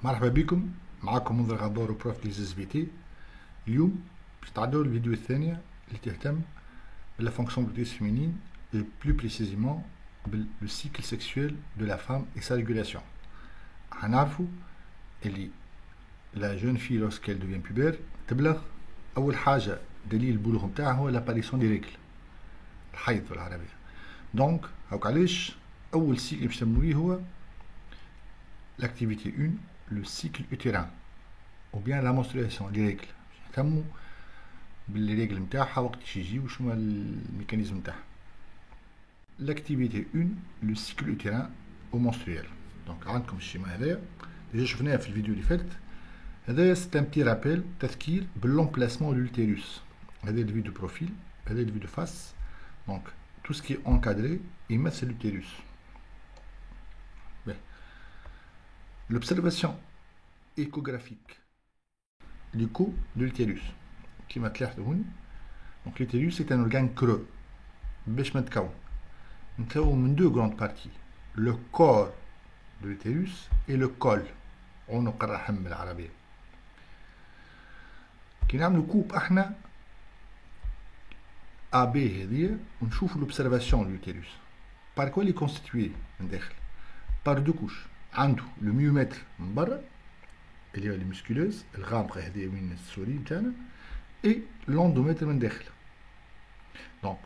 مرحبا بكم. معكم منذر غبار وبروف ليزيز بي تي. اليوم باش نتعداو الفيديو الثانية اللي تهتم بلا فونكسيون بروتيس féminine et plus précisément le cycle sexuel de la femme et sa régulation. هنعرفوا اللي la jeune fille lorsqu'elle devient pubère تبلغ أول حاجة دليل البلوغ نتاعها هو لاباريسيون دي ريغل، الحيض بالعربية. دونك هاك علاش أول سيكل باش نسمويه هو l'activité 1, le cycle utérin ou bien la menstruation, les règles. نهتموا باللي ريغل نتاعها وقت يجي وشنو الميكانيزم نتاعها. L'activité 1, le cycle utérin ou menstruel. Donc عندكم الشيما هذايا ديجا شفناها في الفيديو اللي فات. هذايا سي ان بتي رابيل تذكير باللومبلاسمون دو لوتيروس. هذا الفيو دو بروفيل، هذا الفيو دو فاس. دونك tout ce qui est encadré يمثل l'utérus. L'observation échographique l'écho de l'utérus كما تلاحظوا هون. Donc l'utérus est un organe creux باش ما نتكون من deux grandes parties, le corps de l'utérus et le col, عنق الرحم بالعربية. كي نعملوا كوب احنا AB هذيا ونشوفوا l'observation de l'utérus. Par quoi il est constitué من داخل؟ par deux couches. عنده لو ميومتر من برا اللي هو لي مسكولوز الغامقه هذه من السوري نتاعنا اي لوندومتر من داخل. دونك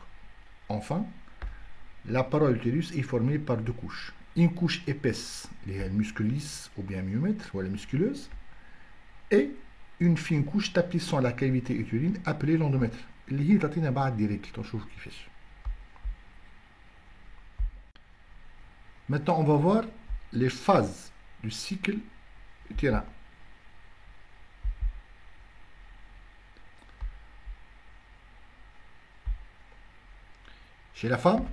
enfin la paroi utérus est formée par deux couches, une couche épaisse اللي هي المسكوليس ou bien ميومتر ولا musculeuse et une fine couche tapissant la cavité utérine appelée l'endomètre اللي هي تعطينا بعد دي ريغل. نشوفوا كيفاش. Maintenant on va voir les phases du cycle utérin. Chez la femme,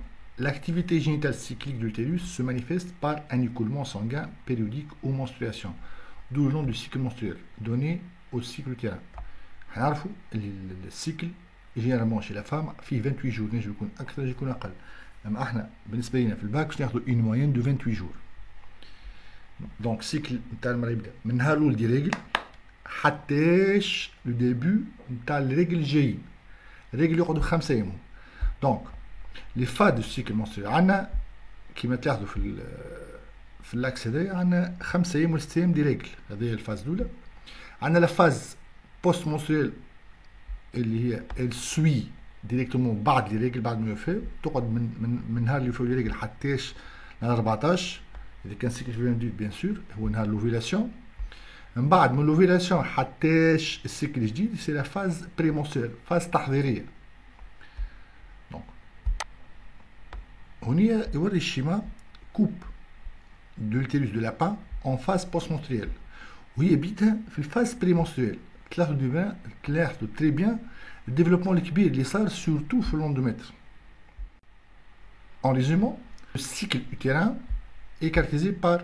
l'activité génitale cyclique de l'utérus se manifeste par un écoulement sanguin périodique aux menstruations, d'où le nom du cycle menstruel donné au cycle utérin. Le cycle généralement chez la femme fait 28 jours, نجم يكون أكثر يكون أقل. أما احنا بالنسبة لنا في الباك باش ناخذوا une moyenne de 28 jours. دونك سيكل نتاع المرأة يبدا من نهار الاول دي ريغل حتىش لو ديبي نتاع الريغل الجايين. الريغل يقعدوا 5 ايام. دونك لي فاز دو سيكل منستريل عندنا كيما تلاحظوا في الاكس هذايا عندنا 5 ايام ولا 6 ايام دي ريغل. هذه هي الفاز الاولى. عندنا لا فاز بوست منستريل اللي هي السوي ديريكتومون بعد لي ريغل بعد ما يوفي تقعد من نهار اللي يوفيو لي ريغل حتىش نهار 14 إذا كان سيكل فيرنديك بيان سور هو نهار لوفيلاسيون. من بعد من لوفيلاسيون حتىش السيكل الجديد سي لا فاز بريمونستريال، فاز تحضيرية. دونك هنا يوري الشيما كوب دو لوتيروس دو لابان اون فاز بوست مونستريال وهي بيتها في الفاز بريمونستريال. تلاحظوا تري بيان الديفلوبمون الكبير اللي صار سورتو في اللوندومتر. En résumant, le cycle utérin est caractérisé par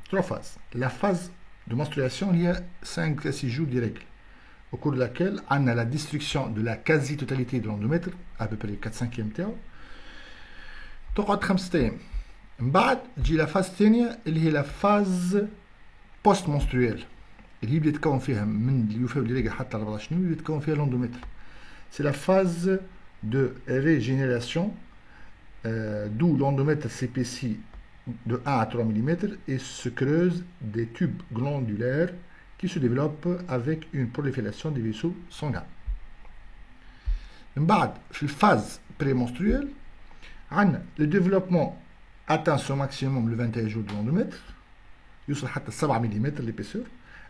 3 phases. La phase de menstruation, il y a 5 à 6 jours de règles, au cours de laquelle on a la destruction de la quasi-totalité de l'endomètre, à peu près 4/5e تاعو. تقعد 5 أيام. من بعد تجي لا فاز الثانية اللي هي لا فاز بوست منسترويال اللي يبدا يتكون فيها من اللي يوفيو لي ريغل حتى 14 يوم يتكون فيها l'endomètre. C'est la phase de régénération d'où l'endomètre s'épaissit de 1 à 3 mm et se creuse des tubes glandulaires qui se développent avec une prolifération des vaisseaux sanguins. من بعد في الفاز prémenstruelle عندنا le développement atteint son maximum le 21 jours de l'endomètre يوصل حتى 7 mm l'épaisseur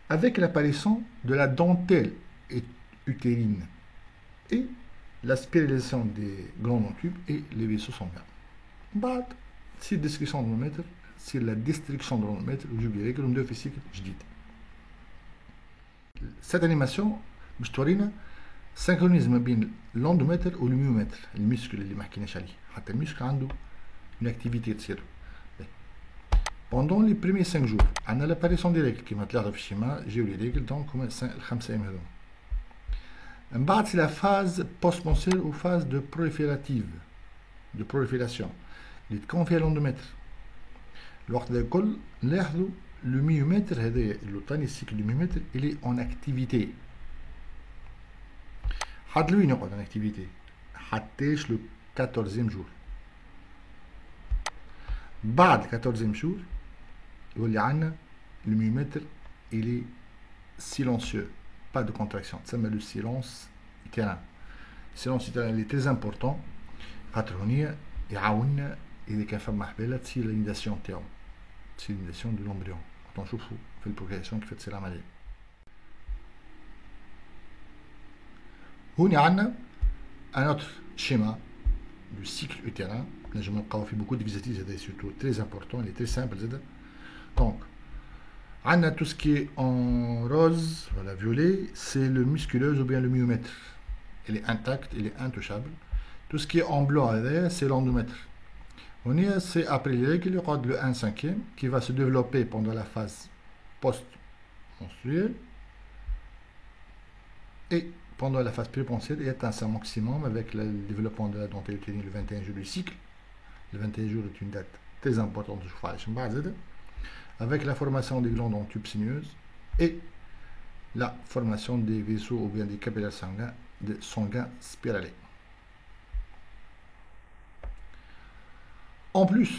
avec l'apparition de la dentelle utérine et la spiralisation des glandes en tube et les vaisseaux sanguins. بعد تصير ديستركسيون دو l'endomètre، تصير لا ديستركسيون دو l'endomètre ويجيب لي ريغل ونبداو في سيكل جديد. سات انيماسيون باش تورينا سانكرونيزم ما بين l'endomètre و الميومتر، الميسكل اللي ما حكيناش عليه. حتى الميسكل عنده اون اكتيفيتي تصير. Pendant les premiers 5 jours, on a l'apparition des règles كيما تلاحظوا في الشيما جاو لي ريغل. دونك هما 5 ايام هذوما. من بعد سي لا فاز بوست menstruelle ou phase de prolifération اللي تكون فيها l'endomètre. الوقت هذا الكل نلاحظوا le myomètre, le cycle du myomètre, il est en activité. حد له يقعد en activité حتىش le 14e jour. بعد 14e jour يولي عندنا le myomètre il est silencieux, pas de contraction. Ça met le silence utérin. Le silence utérin il est très important. خاطر هنا يعاوننا إذا كان فما حبالة تصير l'inidation تاعو، تصير l'inidation de l'embryon. نشوفوا في البروكرياسيون كيف تصير العملية. هنا عندنا un autre schéma du cycle utérin. Je vais faire beaucoup d'exercices, c'est surtout très important, il est très simple. Donc, on a tout ce qui est en rose, voilà, violet, c'est le musculeuse ou bien le myomètre. Il est intact, il est intouchable. Tout ce qui est en blanc, c'est l'endomètre. On est, c'est après les règles, le 1/5 qui va se développer pendant la phase post-menstruelle. Et pendant la phase prémenstruelle, il atteint son maximum avec le développement de la dentelle utérine le 21 jours du cycle. Le 21 jours est une date très importante de chauffage, avec la formation des glandes en tubes sinueuses et la formation des vaisseaux ou bien des capillaires sanguins spiralés. En plus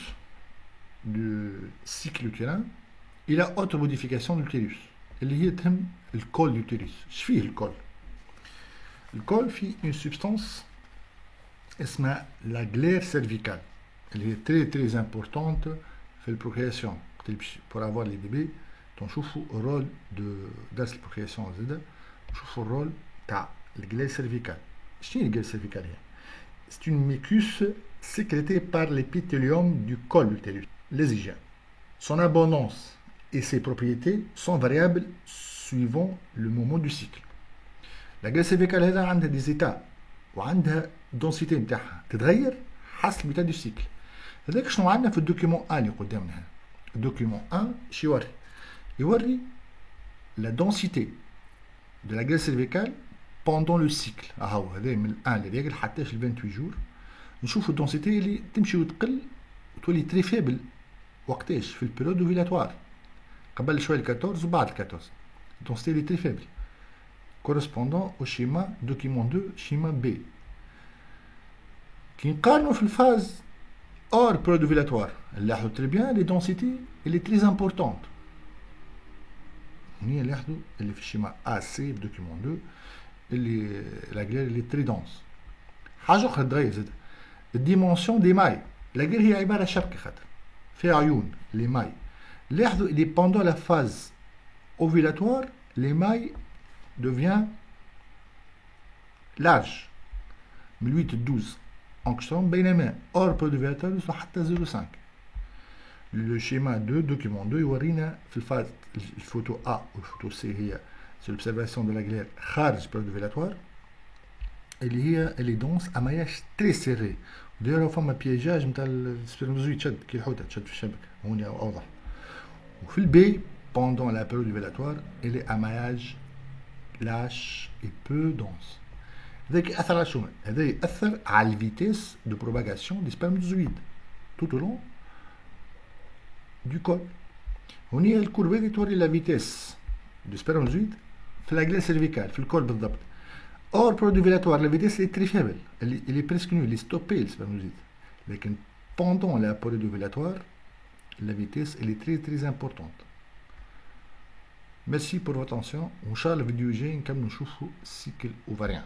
du cycle utérin, il y a autre modification de l'utérus. Il y a le col de l'utérus. Je fais le col. Le col fait une substance, اسمها la glaire cervicale. Elle est très très importante dans la procréation. Pour avoir les bébés, on choisit le rôle de la procréation. On choisit le rôle de la glaire cervicale. Qu'est-ce que la glaire cervicale? C'est une muqueuse sécrétée par l'épithélium du col de l'utérus, les hygiènes. Son abondance et ses propriétés sont variables suivant le moment du cycle. La glaire cervicale a des états وعندها densité نتاعها تتغير حسب l'état du cycle. هذاك شنو عندنا في الدوكيمون 1 اللي قدامنا هنا. الدوكيمون 1 شو يوري la densité de la glaire cervicale pendant le cycle. هاو هذا من 1 لريقل حتى 28 جور. نشوفوا الدنسيتي اللي تمشي وتقل وتولي تري فيبل وقتاش في البيريود اوفيلاتوار قبل شويه ال 14 وبعد ال 14. الدنسيتي اللي تري فيبل correspondant au schéma document 2 schéma B. Qui نقارنوا في الفاز hors période ovulatoire. نلاحظوا très bien les densités elle est très importante. هنا نلاحظوا اللي في الشيما AC document 2 اللي la glaire elle est très dense. حاجة أخرى تغير زاد الديمونسيون دي ماي. la glaire هي عبارة شبكة خاطر فيها عيون les mailles. لاحظوا اللي pendant la phase ovulatoire les mailles devient large من 8 ل 12 angstrom بينما hors période ovulatoire يوصل حتى 0.5. Le schéma 2 document 2 يورينا في الفاز الفوتو A والفوتو C هي c'est l'observation de la glaire خارج période ovulatoire اللي هي اللي دونس à maillage très serré. d'ailleurs فما بيجاج نتاع السبرماتوزويد تشد كي الحوته تشد في الشبكه هنا اوضح. وفي البي pendant la période ovulatoire elle est à maillage lâche et peu dense. هذاك يأثر على شنو؟ هذا يأثر على الفيتيس دو بروباغاسيون دي سبرماتوزويد tout au long du col. هنا الكوربة اللي توري لا فيتيس دو سبرماتوزويد في لا glaire cervicale في الكول بالضبط. اور برودو فيلاتوار لا فيتيس اللي تري فيبل اللي بريسك نول اللي ستوبي السبرماتوزويد. لكن pendant la période ovulatoire la vitesse elle est très très importante. Merci pour votre attention. وإن شاء الله الفيديو الجاي نكملوا نشوفوا السيكل اوفاريان.